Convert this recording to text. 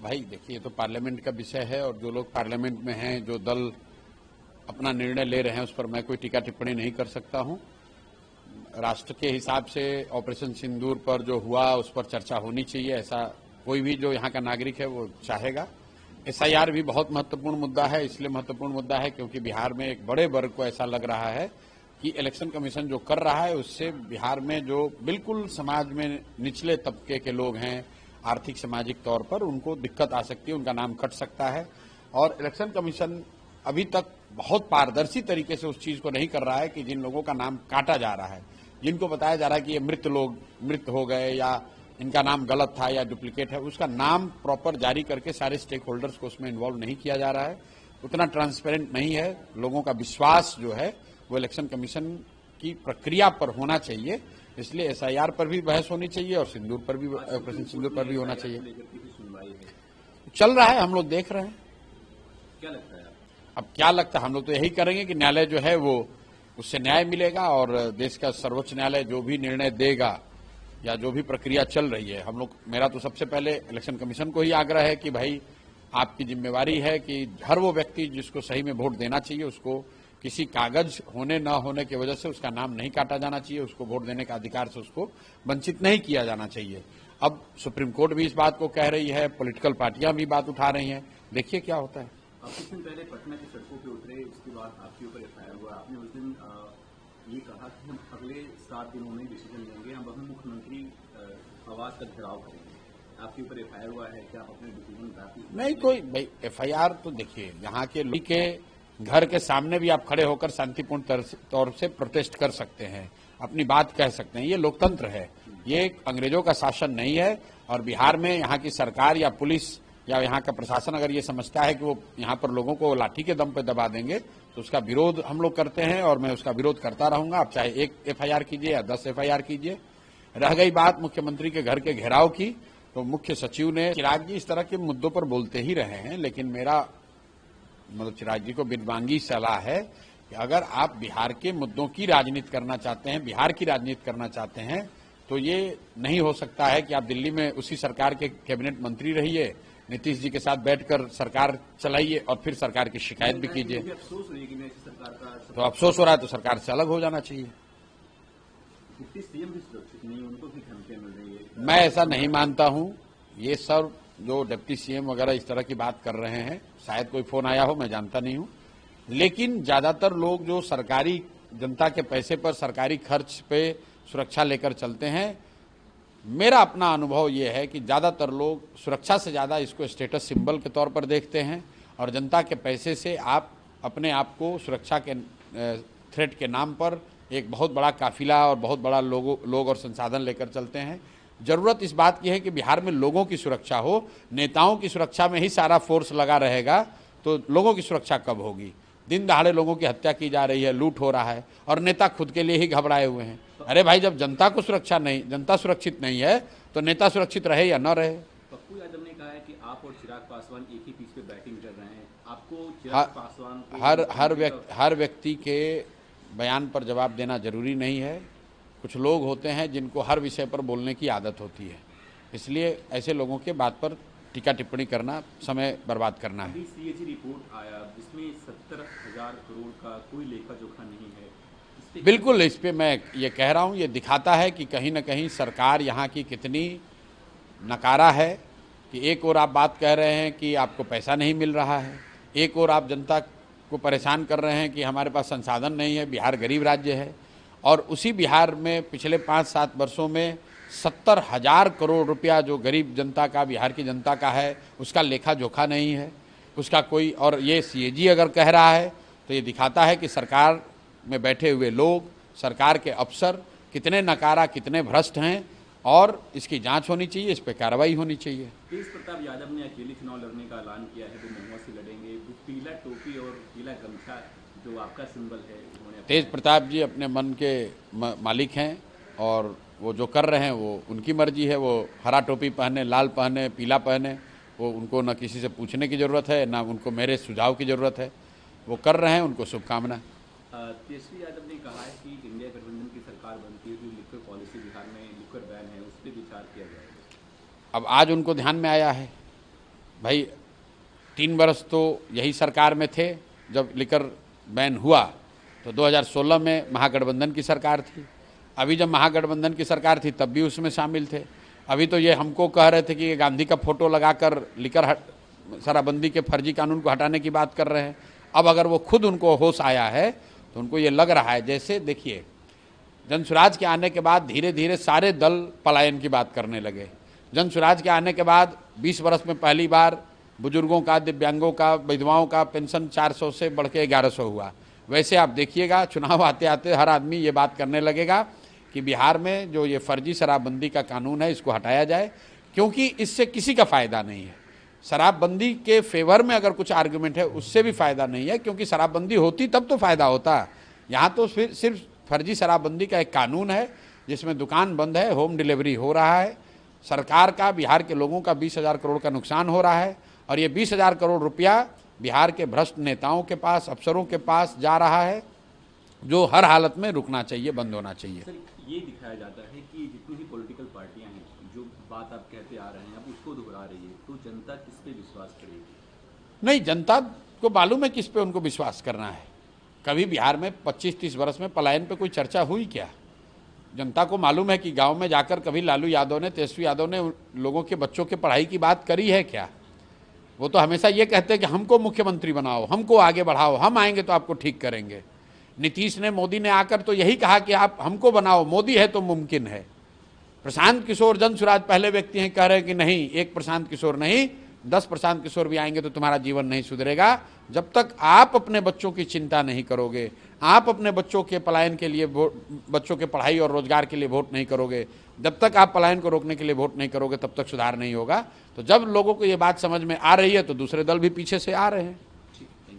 भाई देखिए, ये तो पार्लियामेंट का विषय है और जो लोग पार्लियामेंट में हैं, जो दल अपना निर्णय ले रहे हैं, उस पर मैं कोई टीका टिप्पणी नहीं कर सकता हूं। राष्ट्र के हिसाब से ऑपरेशन सिंदूर पर जो हुआ उस पर चर्चा होनी चाहिए, ऐसा कोई भी जो यहाँ का नागरिक है वो चाहेगा। एसआईआर भी बहुत महत्वपूर्ण मुद्दा है, इसलिए महत्वपूर्ण मुद्दा है क्योंकि बिहार में एक बड़े वर्ग को ऐसा लग रहा है कि इलेक्शन कमीशन जो कर रहा है उससे बिहार में जो बिल्कुल समाज में निचले तबके के लोग हैं, आर्थिक सामाजिक तौर पर उनको दिक्कत आ सकती है, उनका नाम कट सकता है। और इलेक्शन कमीशन अभी तक बहुत पारदर्शी तरीके से उस चीज को नहीं कर रहा है कि जिन लोगों का नाम काटा जा रहा है, जिनको बताया जा रहा है कि ये मृत हो गए या इनका नाम गलत था या डुप्लीकेट है, उसका नाम प्रॉपर जारी करके सारे स्टेक होल्डर्स को उसमें इन्वॉल्व नहीं किया जा रहा है। उतना ट्रांसपेरेंट नहीं है। लोगों का विश्वास जो है वो इलेक्शन कमीशन की प्रक्रिया पर होना चाहिए। इसलिए एसआईआर पर भी बहस होनी चाहिए और सिंदूर पर भी, ऑपरेशन सिंदूर पर भी होना चाहिए। चल रहा है, हम लोग देख रहे हैं। क्या लगता है अब क्या लगता है, हम लोग तो यही करेंगे कि न्यायालय जो है वो उससे न्याय मिलेगा और देश का सर्वोच्च न्यायालय जो भी निर्णय देगा या जो भी प्रक्रिया चल रही है, हम लोग, मेरा तो सबसे पहले इलेक्शन कमीशन को ही आग्रह है कि भाई आपकी जिम्मेवारी है कि हर वो व्यक्ति जिसको सही में वोट देना चाहिए उसको किसी कागज होने न होने की वजह से उसका नाम नहीं काटा जाना चाहिए, उसको वोट देने का अधिकार से उसको वंचित नहीं किया जाना चाहिए। अब सुप्रीम कोर्ट भी इस बात को कह रही है, पॉलिटिकल पार्टियां भी बात उठा रही हैं, देखिए क्या होता है। कुछ दिन पहले पटना की सड़कों पे उतरे, उसके बाद आपके ऊपर एफआईआर हुआ। आपने उस दिन ये कहा कि हम अगले 7 दिनों में डिसीजन लेंगे, हम मुख्यमंत्री आवास का घेराव करेंगे। आपके ऊपर एफआईआर हुआ है, क्या आप अपने डिसीजन नहीं, कोई भाई एफआईआर तो देखिए, यहाँ के लोग के घर के सामने भी आप खड़े होकर शांतिपूर्ण तौर से प्रोटेस्ट कर सकते हैं, अपनी बात कह सकते हैं, ये लोकतंत्र है, ये अंग्रेजों का शासन नहीं है। और बिहार में यहाँ की सरकार या पुलिस या यहाँ का प्रशासन अगर ये समझता है कि वो यहाँ पर लोगों को लाठी के दम पे दबा देंगे तो उसका विरोध हम लोग करते हैं और मैं उसका विरोध करता रहूंगा। आप चाहे 1 एफआईआर कीजिए या 10 एफआईआर कीजिए। रह गई बात मुख्यमंत्री के घर के घेराव की, तो मुख्य सचिव ने, चिराग जी इस तरह के मुद्दों पर बोलते ही रहे हैं, लेकिन मेरा चिराग जी को विद्वांगी सलाह है कि अगर आप बिहार के मुद्दों की राजनीति करना चाहते हैं, बिहार की राजनीति करना चाहते हैं, तो ये नहीं हो सकता है कि आप दिल्ली में उसी सरकार के कैबिनेट मंत्री रहिए, नीतीश जी के साथ बैठकर सरकार चलाइए और फिर सरकार की शिकायत भी कीजिए। तो अफसोस हो रहा है तो सरकार से अलग हो जाना चाहिए। मैं ऐसा नहीं मानता हूं। ये सब जो डिप्टी सीएम वगैरह इस तरह की बात कर रहे हैं, शायद कोई फोन आया हो, मैं जानता नहीं हूं, लेकिन ज्यादातर लोग जो सरकारी जनता के पैसे पर सरकारी खर्च पे सुरक्षा लेकर चलते हैं, मेरा अपना अनुभव ये है कि ज्यादातर लोग सुरक्षा से ज्यादा इसको स्टेटस सिंबल के तौर पर देखते हैं और जनता के पैसे से आप अपने आप को सुरक्षा के थ्रेट के नाम पर एक बहुत बड़ा काफिला और बहुत बड़ा लोग और संसाधन लेकर चलते हैं। जरूरत इस बात की है कि बिहार में लोगों की सुरक्षा हो। नेताओं की सुरक्षा में ही सारा फोर्स लगा रहेगा तो लोगों की सुरक्षा कब होगी। दिन दहाड़े लोगों की हत्या की जा रही है, लूट हो रहा है और नेता खुद के लिए ही घबराए हुए हैं। अरे भाई, जब जनता को सुरक्षा नहीं, जनता सुरक्षित नहीं है तो नेता सुरक्षित रहे या न रहे। पप्पू यादव ने कहा है कि आप और चिराग पासवान एक ही पिच पे बैटिंग कर रहे हैं। आपको चिराग पासवान हर व्यक्ति के बयान पर जवाब देना जरूरी नहीं है। कुछ लोग होते हैं जिनको हर विषय पर बोलने की आदत होती है, इसलिए ऐसे लोगों के बात पर टीका टिप्पणी करना समय बर्बाद करना है। सीएजी रिपोर्ट आया जिसमें 70,000 करोड़ का कोई लेखा जोखा नहीं है। बिल्कुल, इस पे मैं ये कह रहा हूँ, ये दिखाता है कि कहीं न कहीं सरकार यहाँ की कितनी नकारा है कि एक ओर आप बात कह रहे हैं कि आपको पैसा नहीं मिल रहा है, एक ओर आप जनता को परेशान कर रहे हैं कि हमारे पास संसाधन नहीं है, बिहार गरीब राज्य है। और उसी बिहार में पिछले 5-7 वर्षों में 70,000 करोड़ रुपया जो गरीब जनता का, बिहार की जनता का है, उसका लेखा जोखा नहीं है, उसका कोई। और ये सीएजी अगर कह रहा है तो ये दिखाता है कि सरकार में बैठे हुए लोग, सरकार के अफसर कितने नकारा, कितने भ्रष्ट हैं और इसकी जांच होनी चाहिए, इस पर कार्रवाई होनी चाहिए। तेज प्रताप यादव ने अकेले चुनाव लड़ने का ऐलान किया है, वो महुआ से लड़ेंगे। वो पीला टोपी और पीला गमछा जो आपका सिंबल है, तेज प्रताप जी अपने मन के मालिक हैं और वो जो कर रहे हैं वो उनकी मर्जी है। वो हरा टोपी पहने, लाल पहने, पीला पहने, वो उनको न किसी से पूछने की ज़रूरत है, ना उनको मेरे सुझाव की ज़रूरत है। वो कर रहे हैं, उनको शुभकामना। तेजस्वी यादव ने कहा है कि इंडिया गठबंधन की सरकार बनती है, जो लिक्वर पॉलिसी बिहार में लिक्वर बैन है, उस पर विचार किया जाएगा। अब आज उनको ध्यान में आया है, भाई 3 वर्ष तो यही सरकार में थे, जब लिकर बैन हुआ तो 2016 में महागठबंधन की सरकार थी। अभी जब महागठबंधन की सरकार थी तब भी उसमें शामिल थे। अभी तो ये हमको कह रहे थे कि ये गांधी का फोटो लगाकर लिकर शराबबंदी के फर्जी कानून को हटाने की बात कर रहे हैं। अब अगर वो खुद उनको होश आया है तो उनको ये लग रहा है, जैसे देखिए जनसुराज के आने के बाद धीरे धीरे सारे दल पलायन की बात करने लगे। जनसुराज के आने के बाद 20 वर्ष में पहली बार बुजुर्गों का, दिव्यांगों का, विधवाओं का पेंशन 400 से बढ़ के 1100 हुआ। वैसे आप देखिएगा चुनाव आते आते हर आदमी ये बात करने लगेगा कि बिहार में जो ये फर्जी शराबबंदी का कानून है इसको हटाया जाए, क्योंकि इससे किसी का फ़ायदा नहीं है। शराबबंदी के फेवर में अगर कुछ आर्गुमेंट है उससे भी फ़ायदा नहीं है, क्योंकि शराबबंदी होती तब तो फ़ायदा होता। यहाँ तो फिर सिर्फ फर्जी शराबबंदी का एक कानून है जिसमें दुकान बंद है, होम डिलीवरी हो रहा है, सरकार का, बिहार के लोगों का 20,000 करोड़ का नुकसान हो रहा है, और ये 20,000 करोड़ रुपया बिहार के भ्रष्ट नेताओं के पास, अफसरों के पास जा रहा है, जो हर हालत में रुकना चाहिए, बंद होना चाहिए। सर, ये दिखाया जाता है कि जितनी भी पॉलिटिकल पार्टियां हैं, जो बात आप कहते आ रहे हैं, आप उसको दोहरा रही है, तो जनता किस पे विश्वास करेगी? नहीं, जनता को मालूम है किस पे उनको विश्वास करना है। कभी बिहार में 25-30 वर्ष में पलायन पे कोई चर्चा हुई क्या? जनता को मालूम है कि गांव में जाकर कभी लालू यादव ने, तेजस्वी यादव ने लोगों के बच्चों के पढ़ाई की बात करी है क्या? वो तो हमेशा ये कहते हैं कि हमको मुख्यमंत्री बनाओ, हमको आगे बढ़ाओ, हम आएंगे तो आपको ठीक करेंगे। नीतीश ने, मोदी ने आकर तो यही कहा कि आप हमको बनाओ, मोदी है तो मुमकिन है। प्रशांत किशोर जनसुराज पहले व्यक्ति हैं कह रहे हैं कि नहीं, एक प्रशांत किशोर नहीं, 10 प्रशांत किशोर भी आएंगे तो तुम्हारा जीवन नहीं सुधरेगा। जब तक आप अपने बच्चों की चिंता नहीं करोगे, आप अपने बच्चों के पलायन के लिए, बच्चों के पढ़ाई और रोजगार के लिए वोट नहीं करोगे, जब तक आप पलायन को रोकने के लिए वोट नहीं करोगे, तब तक सुधार नहीं होगा। तो जब लोगों को ये बात समझ में आ रही है तो दूसरे दल भी पीछे से आ रहे हैं।